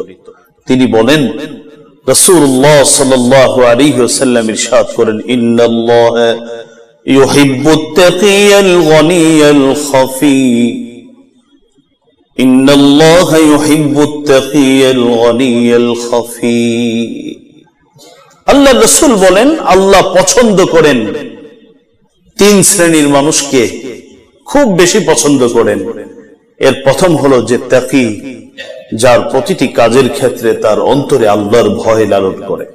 তিনি বলেন রাসূলুল্লাহ সাল্লাল্লাহু আলাইহি ওয়াসাল্লাম ইরশাদ করেন, ইন্নাল্লাহ ইউহিব্বুত তাকিয়াল গনিয়াল খাফি, ইন্নাল্লাহ ইউহিব্বুত তাকিয়াল গনিয়াল খাফি। আল্লাহর রাসূল বলেন আল্লাহ পছন্দ করেন তিন শ্রেণীর মানুষকে, খুব বেশি পছন্দ করেন। এর প্রথম হলো যে তাকি, যার প্রতিটি কাজের ক্ষেত্রে তার অন্তরে আল্লাহর ভয় লালন করে।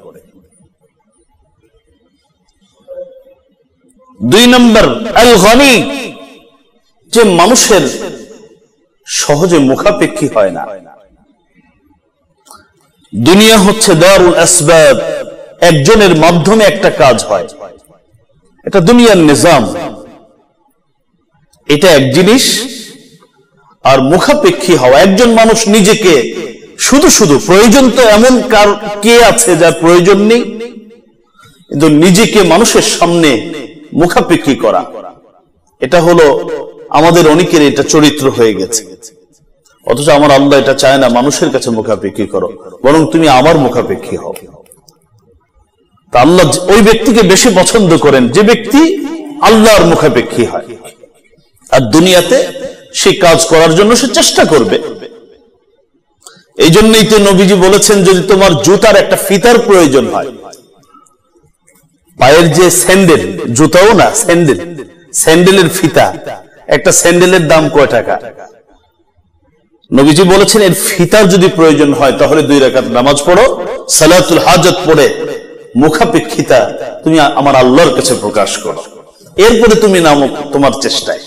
দুই নম্বর আল গনি, যে মানুষের সহজে মুখাপেক্ষী হয় না। দুনিয়া হচ্ছে দারুল আসবাব, একজনের মাধ্যমে একটা কাজ হয়, এটা দুনিয়ার নিজাম, এটা এক জিনিস। আর মুখাপেক্ষী হওয়া, একজন মানুষ নিজেকে শুধু শুধু, প্রয়োজন তো এমন কার কে আছে যার প্রয়োজন নেই, কিন্তু নিজেকে মানুষের সামনে মুখাপেক্ষী করা, এটা হলো আমাদের অনেকের এটা চরিত্র হয়ে গেছে। অথচ আমার আল্লাহ এটা চায় না মানুষের কাছে মুখাপেক্ষী করো, বরং তুমি আমার মুখাপেক্ষী হও। তা আল্লাহ ওই ব্যক্তিকে বেশি পছন্দ করেন যে ব্যক্তি আল্লাহর মুখাপেক্ষী হয়, আর দুনিয়াতে সে কাজ করার জন্য সে চেষ্টা করবে। এই জন্যই তো নবীজি বলেছেন, যদি তোমার জুতার একটা ফিতার প্রয়োজন হয়, পায়ের যে স্যান্ডেল, জুতাও না স্যান্ডেল, স্যান্ডেলের ফিতা, একটা স্যান্ডেলের দাম কয় টাকা? নবীজি বলেছেন এর ফিতার যদি প্রয়োজন হয় তাহলে 2 রাকাত নামাজ পড়ো, সালাতুল হাজত পড়ে মুখাপেক্ষিতা তুমি আমার আল্লাহর কাছে প্রকাশ করো, এরপরে তুমি নামো তোমার চেষ্টায়।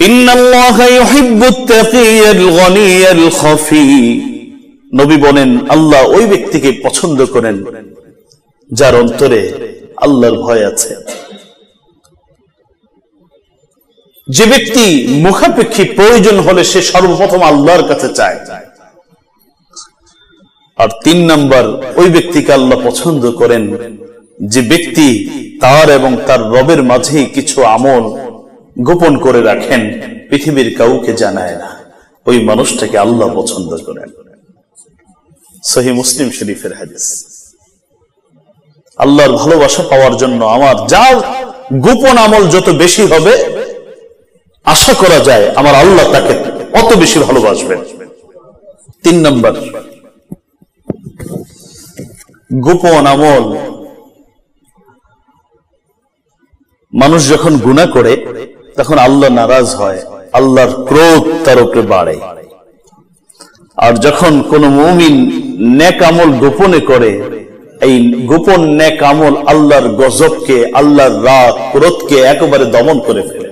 ইন্নাল্লাহা ইউহিব্বুত তাকিয়াল গনিয়াল খাফি, নবী বলেন আল্লাহ ওই ব্যক্তিকে পছন্দ করেন যার অন্তরে আল্লাহর ভয় আছে, যে ব্যক্তি মুখাপেক্ষী, প্রয়োজন হলে সে সর্বপ্রথম আল্লাহর কাছে চায়। আর 3 নম্বর, ওই ব্যক্তিকে আল্লাহ পছন্দ করেন যে ব্যক্তি তার এবং তার রবের মাঝে কিছু আমল গোপন করে রাখেন, পৃথিবীর কাউকে জানায় না, ওই মানুষটাকে আল্লাহ পছন্দ করেন। সহিহ মুসলিম শরীফের হাদিস। আল্লাহর ভালোবাসা পাওয়ার জন্য আমার যার গোপন আমল যত বেশি হবে, আশা করা যায় আমার আল্লাহ তাকে অত বেশি ভালোবাসবেন। 3 নম্বর, গোপন আমল, মানুষ যখন গুনাহ করে তখন আল্লাহ নারাজ হয়, আল্লাহর ক্রোধ তার উপরে বাড়ে। আর যখন কোন মুমিন নেক আমল গোপনে করে, এই গোপন নেক আমল আল্লাহর গজবকে, আল্লাহর রাগ, ক্রোধকে একেবারে দমন করে ফেলে।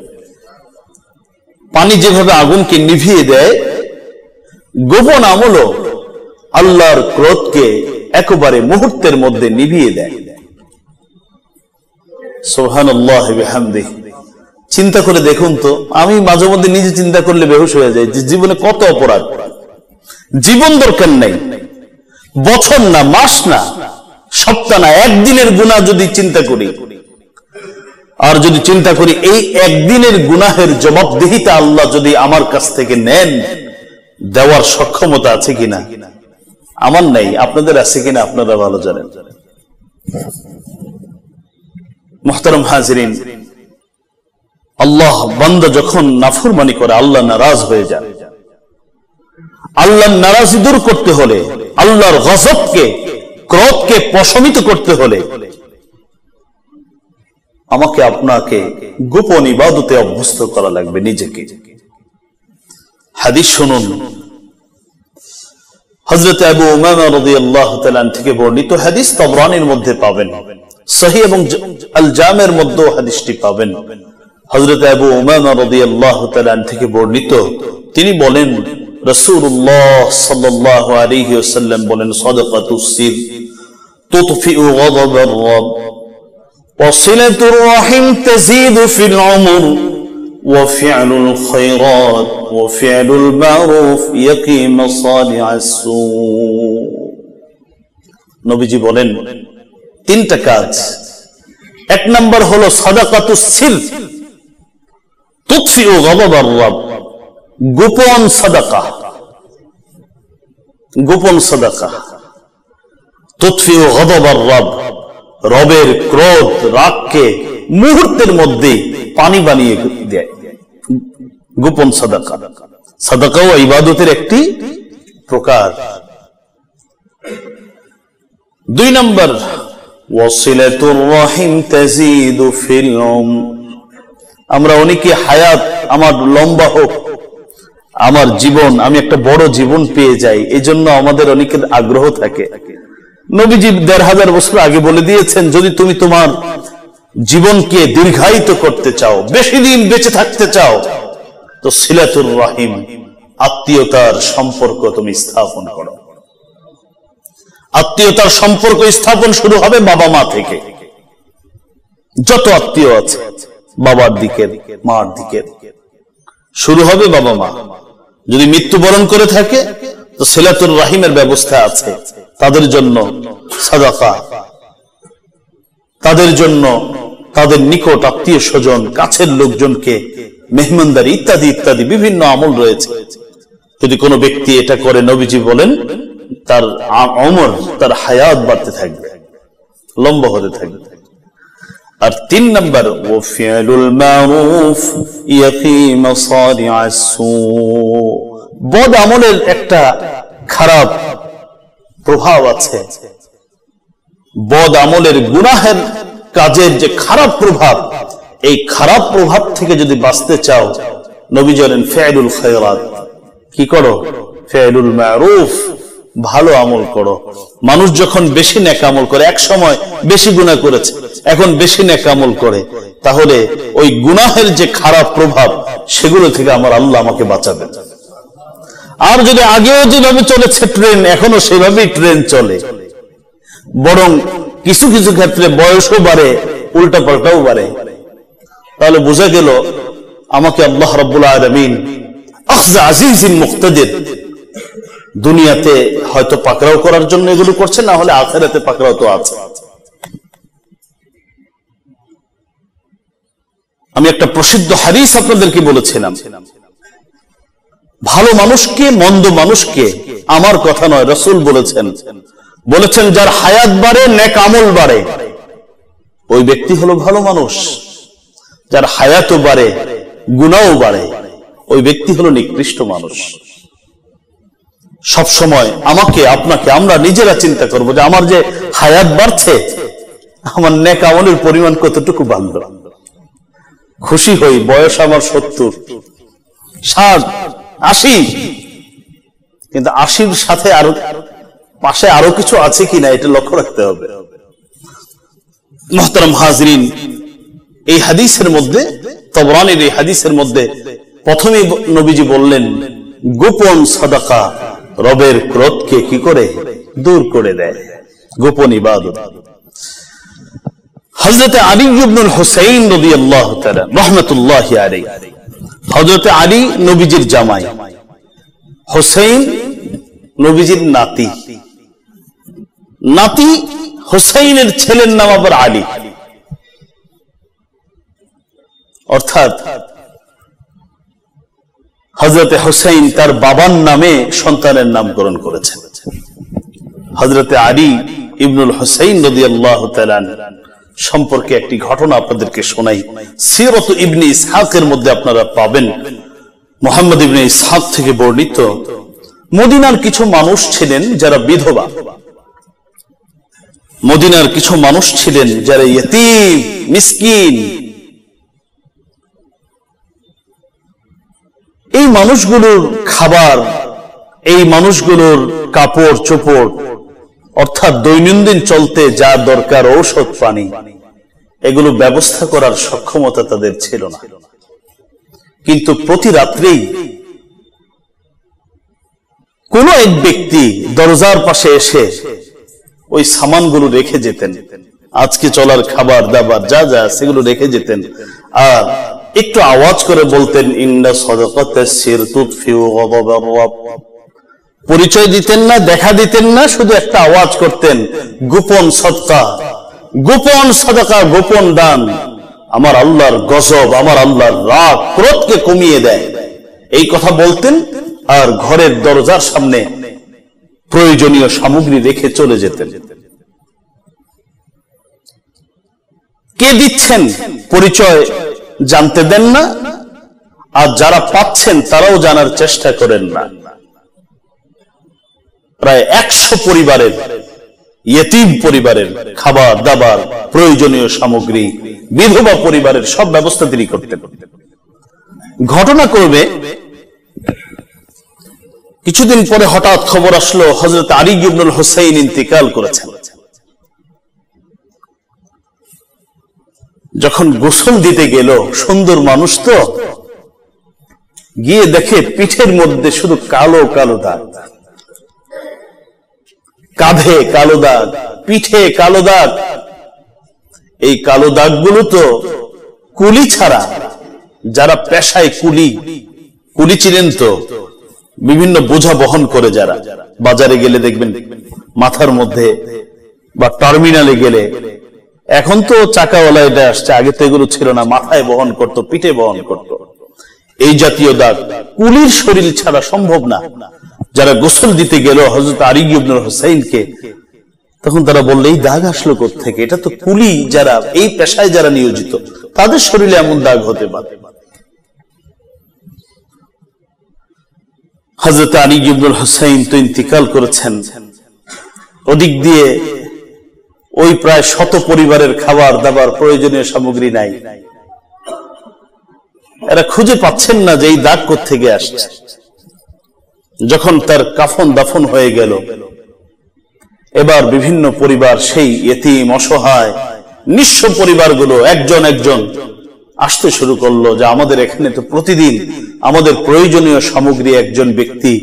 পানি যেভাবে আগুনকে নিভিয়ে দেয়, গোপন আমলও আল্লাহর ক্রোধকে একেবারে মুহূর্তের মধ্যে নিভিয়ে দেয়। সুবহানাল্লাহ বিহামদিহি। চিন্তা করে দেখুন তো, আমি মাঝে মধ্যে নিজে চিন্তা করলে বেহুশ হয়ে যাই যে জীবনে কত অপরাধ। জীবন দরকার নাই, বছর না, মাস না, সপ্তাহ না, একদিনের গুনাহ যদি চিন্তা করি, আর যদি চিন্তা করি এই একদিনের গুনাহের জবাবদিহিতা আল্লাহ যদি আমার কাছ থেকে নেন, দেওয়ার সক্ষমতা আছে কিনা? আমার নাই, আপনাদের আছে কিনা আপনারা ভালো জানেন। মুহতারাম হাজিরিন, আল্লাহ বান্দা যখন নাফরমানি করে আল্লাহ নারাজ হয়ে যায়। আল্লাহর নারাজি দূর করতে হলে, আল্লাহর গজবকে, ক্রোধকে প্রশমিত করতে হলে আমাকে আপনাকে গোপন ইবাদতে অভ্যস্ত করা লাগবে নিজেকে। হাদিস শুনুন, হযরত আবু উমামা রাদিয়াল্লাহু তাআলা থেকে বর্ণিত হাদিস, তাবরানীর মধ্যে পাবেন, সহিহ এবং আল জামের মধ্যেও হাদিসটি পাবেন। হযরত আবু উমামা রাদিয়াল্লাহু তাআলা থেকে বর্ণিত, তিনি বলেন রাসূলুল্লাহ সাল্লাল্লাহু আলাইহি ওয়াসাল্লাম বলেন, সাদাকাতুস সির তুতফিউ গাযাবার রাব ওয়া সিলাতুর রাহিম তাজিদু ফিল উমর ওয়া ফি'লুল খায়রাত ওয়া ফি'লুল মারুফ ইয়াকি মাসালি'আস সু। নবীজি বলেন তিনটা কাজ। এক নাম্বার হলো সাদাকাতুস সির তুতফিউ গাযাবার রাব, গোপন সাদাকা। গোপন সাদাকা তুতফিউ গাযাবার রাব, রবের ক্রোধ, রাগকে মুহূর্তের মধ্যে পানি বানিয়ে দেয়। গোপন সাদাকা, সাদাকাও ইবাদতের একটি প্রকার। দুই নম্বর, ওয়াসিলাতুর রাহিম তাজিদু ফিল উমর। আমরা অনেকে হায়াত আমার লম্বা হোক, আমার জীবন, আমি একটা বড় জীবন পেয়ে যাই, এই জন্য আমাদের অনেকের আগ্রহ থাকে। নবীজি ১৫০০ বছর আগে বলে দিয়েছেন, যদি তুমি তোমার জীবনকে দীর্ঘায়িত করতে চাও, বেশি দিন বেঁচে থাকতে চাও, তো সিলাতুর রাহিম, আত্মীয়তার সম্পর্ক তুমি স্থাপন করো। আত্মীয়তার সম্পর্ক স্থাপন শুরু হবে বাবা মা থেকে। যত আত্মীয় আছে বাবার দিকের, মার দিকের, শুরু হবে বাবা মা। যদি মৃত্যুবরণ করে থাকে তো সিলাতুর রাহিমের ব্যবস্থা আছে, তাদের জন্য সাদাকা, তাদের জন্য তাদের নিকট আত্মীয় স্বজন, কাছের লোকজনকে মেহমানদারি ইত্যাদি ইত্যাদি বিভিন্ন আমল রয়েছে। যদি কোনো ব্যক্তি এটা করে, নবীজি বলেন তার আমর, তার হায়াত বাড়তে থাকবে, লম্বা হতে থাকবে। আর তিন নম্বর, ওয়াফিলুল মারুফ ইয়াকি মাসালি'আস সু। বদ আমলের একটা খারাপ প্রভাব আছে। বদ আমলের, গুনাহের কাজের যে খারাপ প্রভাব, এই খারাপ প্রভাব থেকে যদি বাঁচতে চাও, নবী বলেন ফি'লুল খায়রাত, কি করো? ফি'লুল মারুফ, ভালো আমল করো। মানুষ যখন বেশি নেক আমল করে, এক সময় বেশি গুনাহ করেছে, এখন বেশি নেক আমল করে, তাহলে ওই গুনাহের যে খারাপ প্রভাব, সেগুলো থেকে আমার আল্লাহ আমাকে বাঁচাবে। আর যদি আগেও যেভাবে চলেছে ট্রেন, এখনো সেভাবেই ট্রেন চলে, বরং কিছু কিছু ক্ষেত্রে বয়সও বাড়ে, উল্টা পাল্টাও বাড়ে, তাহলে বোঝা গেল আমাকে আল্লাহ রাব্বুল আলামিন আখযা আজিজিন মুক্তাদির, দুনিয়াতে হয়তো পাকড়াও করার জন্য এগুলো করছে, না হলে আখিরাতে পাকড়াও তো আছে। আমি একটা প্রসিদ্ধ হাদিস আপনাদেরকে বলেছিলাম, ভালো মানুষকে, মন্দ মানুষকে, আমার কথা নয়, রাসূল বলেছেন, যার হায়াত বাড়ে, নেক আমল বাড়ে, ওই ব্যক্তি হলো ভালো মানুষ। যার হায়াতও বাড়ে, গুনাহও বাড়ে, ওই ব্যক্তি হলো নিকৃষ্ট মানুষ। সব সময় আমাকে, আপনাকে, আমরা নিজেরা চিন্তা করব যে আমার যে হায়াত বাড়ছে, আমার নেক আমলের পরিমাণ কতটুকু বাড়ল। খুশি হই, বয়স আমার ৭০, ৬০, ৮০, কিন্তু ৮০-র সাথে আরো পাশে আরো কিছু আছে কিনা এটা লক্ষ্য রাখতে হবে। মুহতারাম হাজরিন, এই হাদিসের মধ্যে, তাবরানীর এই হাদিসের মধ্যে প্রথমেই নবীজি বললেন, গোপন সাদাকা রবের ক্রোধকে কি করে? দূর করে দেয়, গোপন ইবাদত। হযরত আলী ইবনুল হুসাইন রাদিয়াল্লাহু তাআলা রাহমাতুল্লাহি আলাইহি, হযরত আলী নবীজির জামাই, হুসাইন নবীজির নাতি, নাতি হুসাইনের ছেলের নাম আবার আলী। অর্থাৎ হযরত হুসাইন তার বাবার নামে সন্তানের নামকরণ করেছেন। হযরত আলী ইবনুল হুসাইন রাদিয়াল্লাহু তাআলা সম্পর্কে একটি ঘটনা আপনাদেরকে শোনাই। সিরাত ইবনে ইসহাকের মধ্যে আপনারা পাবেন, মুহাম্মদ ইবনে ইসহাক থেকে বর্ণিত, মদিনার কিছু মানুষ ছিলেন যারা বিধবা, মদিনার কিছু মানুষ ছিলেন যারা ইয়তীম মিসকিন। এই মানুষগুলোর খাবার, এই মানুষগুলোর কাপড় চোপড়, অর্থাৎ দৈনন্দিন চলতে যা দরকার ঔষধ পানি, এগুলো ব্যবস্থা করার সক্ষমতা তাদের ছিল না। কিন্তু প্রতি রাত্রেই কোন এক ব্যক্তি দরজার পাশে এসে ওই সামানগুলো রেখে যেতেন, আজকে চলার খাবার দাবার যা যা সেগুলো রেখে যেতেন, আর একটু আওয়াজ করে বলতেন, ইন্না সাদাকাতাস সির তুতফিউ গাদাবার রাব। পরিচয় দিতেন না, দেখা দিতেন না, শুধু একটা আওয়াজ করতেন, গোপন সদকা, গোপন সাদাকা, গোপন দান আমার আল্লাহর গজব, আমার আল্লাহর রাগ ক্রোধকে কমিয়ে দেয়। এই কথা বলতেন আর ঘরের দরজার সামনে প্রয়োজনীয় সামগ্রী রেখে চলে যেতেন। কে দিচ্ছেন পরিচয় জানতে দেন না, আর যারা পাচ্ছেন তারাও জানার চেষ্টা করেন না। প্রায় 100 পরিবারের, ইয়তীম পরিবারের খাবার দাবার, প্রয়োজনীয় সামগ্রী, বিধবা পরিবারের সব ব্যবস্থা তিনি করতেন। ঘটনা করবে কিছুদিন পরে হঠাৎ খবর আসলো হযরত আলী ইবনুল হুসাইন ইন্তিকাল করেছেন। যখন গোসল দিতে গেল, সুন্দর মানুষ তো, গিয়ে দেখে পিঠের মধ্যে শুধু কালো কালো দাগ, কাঁধে কালো দাগ, পিঠে কালো দাগ। এই কালো দাগগুলো তো কুলি ছাড়া, যারা পেশায় কুলি, কুলি ছিলেন তো, বিভিন্ন বোঝা বহন করে যারা বাজারে গেলে দেখবেন মাথার মধ্যে, বা টার্মিনালে গেলে, এখন তো চাকাওয়ালা এটা আসছে, আগে তো এগুলো ছিল না, মাথায় বহন করত, পিঠে বহন করত। এই জাতীয় দাগ কুলির শরীর ছাড়া সম্ভব না। যারা গোসল দিতে গেল হযরত আলী ইবনুল হুসাইনকে, তখন তারা বলল, এই দাগ আসলো কোত্থেকে? এটা তো কুলি, যারা এই পেশায় যারা নিয়োজিত, তাদের শরীরে এমন দাগ হতে পারে। হযরত আলী ইবনুল হুসাইন তো ইন্তিকাল করেছেন, ওদিক দিয়ে ওই প্রায় 100 পরিবারের খাবার দাবার, প্রয়োজনীয় সামগ্রী নাই। এরা খুঁজে পাচ্ছেন না যে এই দাগ কোত্থেকে আসছে। যখন তার কাফন দাফন হয়ে গেল, এবার বিভিন্ন পরিবার, সেই ইয়তীম অসহায় নিঃস্ব পরিবারগুলো একজন একজন আসতে শুরু করলো, যে আমাদের এখানে তো প্রতিদিন আমাদের প্রয়োজনীয় সামগ্রী একজন ব্যক্তি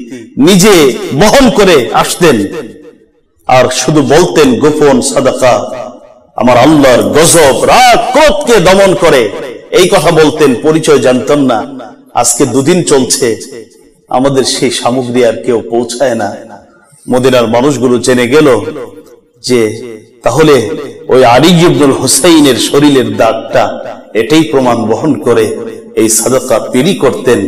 নিজে বহন করে আসতেন, আর শুধু বলতেন গোপন সাদাকা, আমার আল্লাহর গজব রাগ ক্রোধকে দমন করে, এই কথা বলতেন, পরিচয় জানতেন না। আজকে 2 দিন চলছে, আমাদের সেই সামগ্রী আর কেউ পৌঁছায় না। মদিনার মানুষগুলো জেনে গেল যে তাহলে ওই আলী ইবনুল হুসাইনের শরীরের দাগটা এটাই প্রমাণ বহন করে এই সাদাকা তিনি করতেন।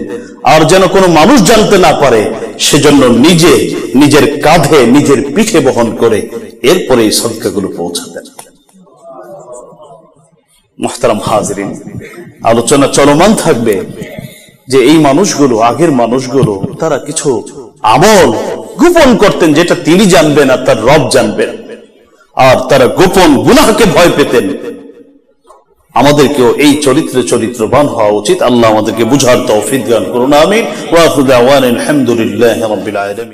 আর যেন কোনো মানুষ জানতে না পারে, সেজন্য নিজে নিজের কাঁধে নিজের পিঠে বহন করে এরপরে এই সাদকাগুলো পৌঁছাতেন। মুহতারাম হাজিরিন, আলোচনা চলমান থাকবে যে এই মানুষগুলো, আগের মানুষগুলো, তারা কিছু আমল গোপন করতেন, যেটা তিনি জানবেন আর তার রব জানবেন, আর তারা গোপন গুনাহকে ভয় পেতেন। আমাদেরকেও এই চরিত্রে চরিত্রবান হওয়া উচিত। আল্লাহ আমাদেরকে বুঝার তৌফিক দান করুন, আমিন। ওয়া আখিরু দাওয়ানা আলহামদুলিল্লাহি রাব্বিল আলামিন।